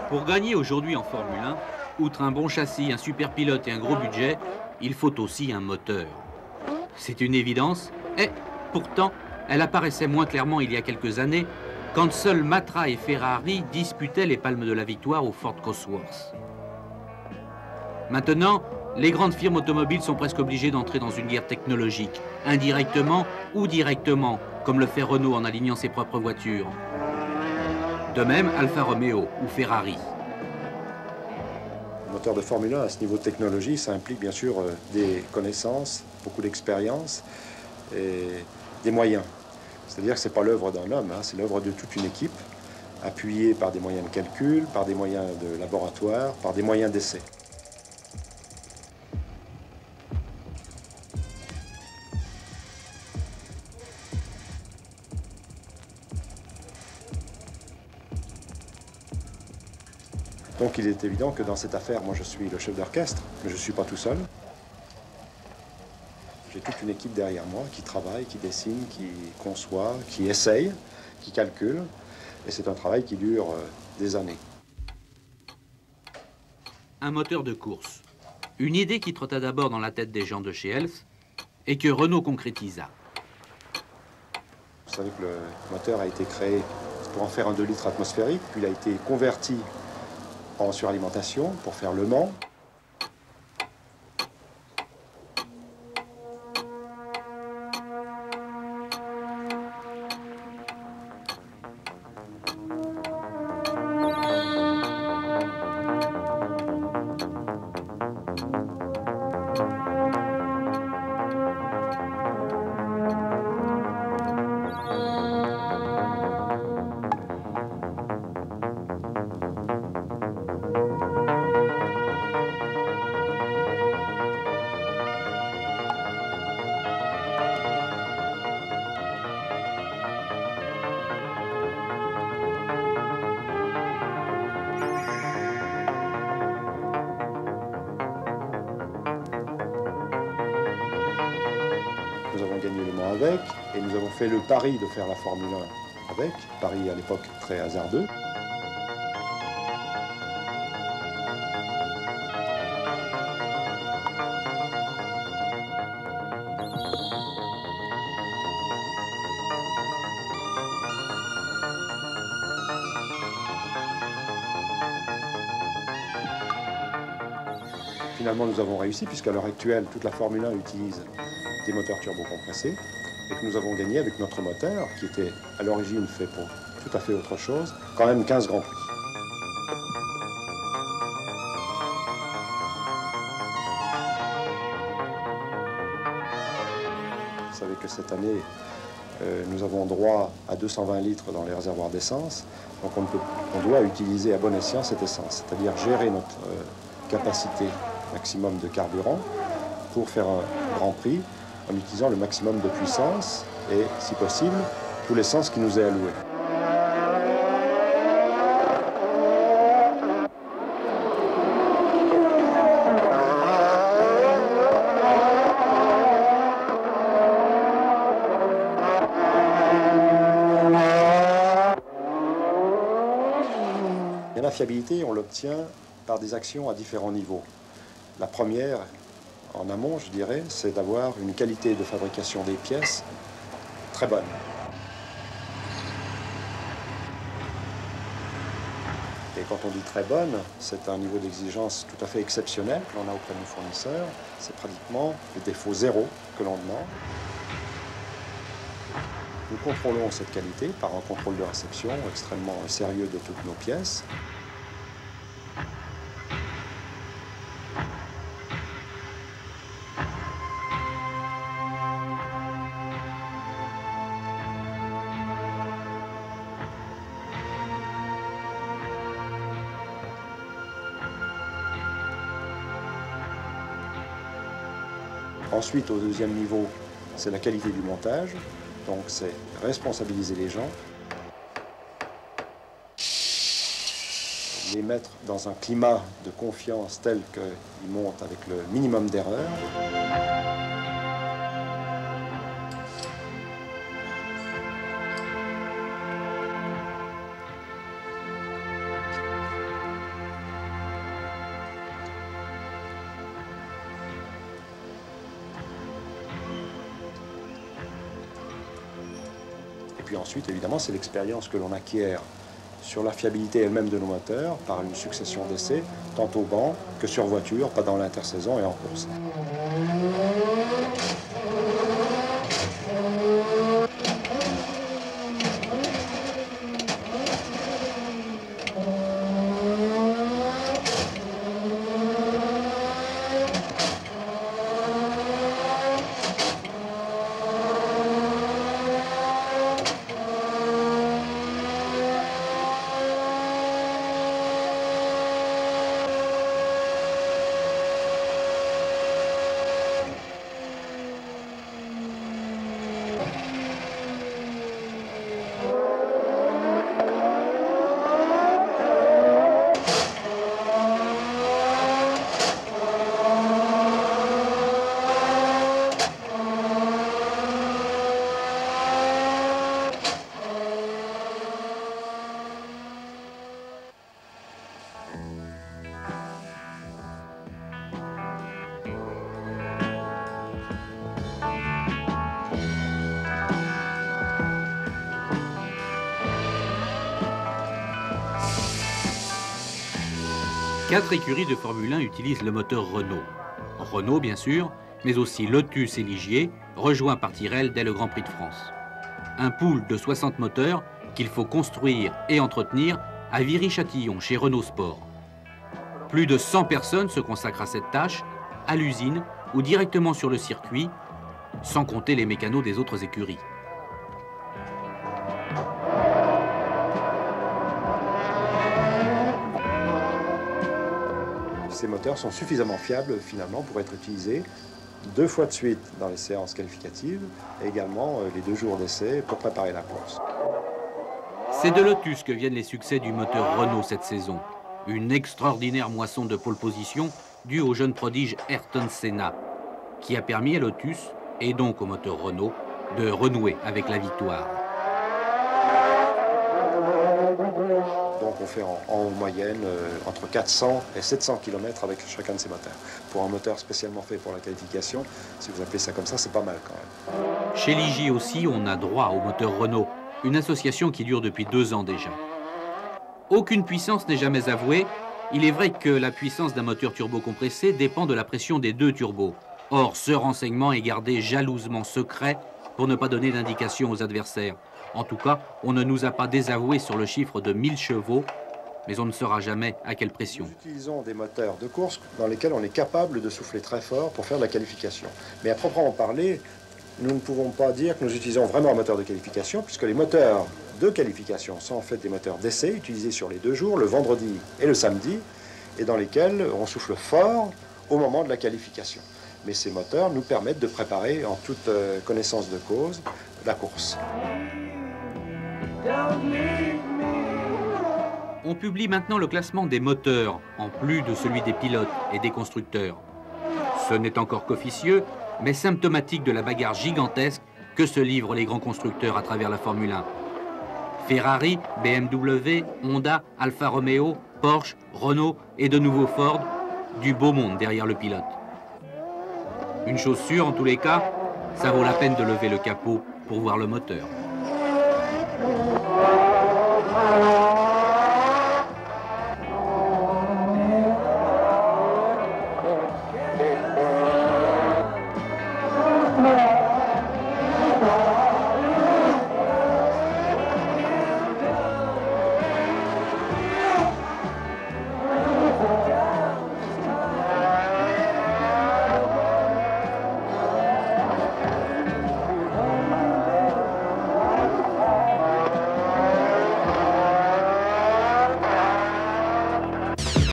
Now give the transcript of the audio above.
Pour gagner aujourd'hui en Formule 1, outre un bon châssis, un super pilote et un gros budget, il faut aussi un moteur. C'est une évidence, et pourtant, elle apparaissait moins clairement il y a quelques années, quand seuls Matra et Ferrari disputaient les palmes de la victoire au Ford Cosworth. Maintenant, les grandes firmes automobiles sont presque obligées d'entrer dans une guerre technologique, indirectement ou directement, comme le fait Renault en alignant ses propres voitures. De même, Alfa Romeo ou Ferrari. Le moteur de Formule 1 à ce niveau de technologie, ça implique bien sûr des connaissances, beaucoup d'expérience et des moyens. C'est-à-dire que ce n'est pas l'œuvre d'un homme, hein, c'est l'œuvre de toute une équipe, appuyée par des moyens de calcul, par des moyens de laboratoire, par des moyens d'essai. Donc il est évident que dans cette affaire, moi je suis le chef d'orchestre, mais je ne suis pas tout seul. J'ai toute une équipe derrière moi qui travaille, qui dessine, qui conçoit, qui essaye, qui calcule. Et c'est un travail qui dure des années. Un moteur de course. Une idée qui trotta d'abord dans la tête des gens de chez Elf et que Renault concrétisa. Vous savez que le moteur a été créé pour en faire un 2 litres atmosphérique, puis il a été converti en suralimentation pour faire Le Mans. Nous avons gagné Le Mans avec, et nous avons fait le pari de faire la Formule 1 avec. Pari à l'époque très hasardeux. Finalement, nous avons réussi, puisqu'à l'heure actuelle, toute la Formule 1 utilise des moteurs turbocompressés, et que nous avons gagné avec notre moteur, qui était à l'origine fait pour tout à fait autre chose, quand même 15 Grands Prix. Vous savez que cette année, nous avons droit à 220 litres dans les réservoirs d'essence, donc on doit utiliser à bon escient cette essence, c'est-à-dire gérer notre capacité maximum de carburant pour faire un Grand Prix en utilisant le maximum de puissance et, si possible, tout l'essence qui nous est alloué. Et la fiabilité, on l'obtient par des actions à différents niveaux. La première, en amont, je dirais, c'est d'avoir une qualité de fabrication des pièces très bonne. Et quand on dit très bonne, c'est un niveau d'exigence tout à fait exceptionnel que l'on a auprès de nos fournisseurs. C'est pratiquement le défaut zéro que l'on demande. Nous contrôlons cette qualité par un contrôle de réception extrêmement sérieux de toutes nos pièces. Ensuite, au deuxième niveau, c'est la qualité du montage. Donc, c'est responsabiliser les gens, les mettre dans un climat de confiance tel qu'ils montent avec le minimum d'erreurs. puis ensuite, évidemment, c'est l'expérience que l'on acquiert sur la fiabilité elle-même de nos moteurs par une succession d'essais, tant au banc que sur voiture, pas dans l'intersaison et en course. Quatre écuries de Formule 1 utilisent le moteur Renault. Renault, bien sûr, mais aussi Lotus et Ligier, rejoints par Tyrrell dès le Grand Prix de France. Un pool de 60 moteurs qu'il faut construire et entretenir à Viry-Châtillon, chez Renault Sport. Plus de 100 personnes se consacrent à cette tâche, à l'usine ou directement sur le circuit, sans compter les mécanos des autres écuries. Ces moteurs sont suffisamment fiables finalement pour être utilisés 2 fois de suite dans les séances qualificatives et également les 2 jours d'essai pour préparer la course. C'est de Lotus que viennent les succès du moteur Renault cette saison. Une extraordinaire moisson de pole position due au jeune prodige Ayrton Senna, qui a permis à Lotus, et donc au moteur Renault, de renouer avec la victoire. Donc on fait en moyenne entre 400 et 700 km avec chacun de ces moteurs. Pour un moteur spécialement fait pour la qualification, si vous appelez ça comme ça, c'est pas mal quand même. Chez Ligier aussi, on a droit au moteur Renault, une association qui dure depuis 2 ans déjà. Aucune puissance n'est jamais avouée. Il est vrai que la puissance d'un moteur turbocompressé dépend de la pression des 2 turbos. Or, ce renseignement est gardé jalousement secret pour ne pas donner d'indication aux adversaires. En tout cas, on ne nous a pas désavoué sur le chiffre de 1000 chevaux, mais on ne saura jamais à quelle pression. Nous utilisons des moteurs de course dans lesquels on est capable de souffler très fort pour faire de la qualification. Mais à proprement parler, nous ne pouvons pas dire que nous utilisons vraiment un moteur de qualification, puisque les moteurs de qualification sont en fait des moteurs d'essai utilisés sur les 2 jours, le vendredi et le samedi, et dans lesquels on souffle fort au moment de la qualification. Mais ces moteurs nous permettent de préparer en toute connaissance de cause la course. On publie maintenant le classement des moteurs, en plus de celui des pilotes et des constructeurs. Ce n'est encore qu'officieux, mais symptomatique de la bagarre gigantesque que se livrent les grands constructeurs à travers la Formule 1. Ferrari, BMW, Honda, Alfa Romeo, Porsche, Renault et de nouveau Ford, du beau monde derrière le pilote. Une chose sûre, en tous les cas, ça vaut la peine de lever le capot pour voir le moteur.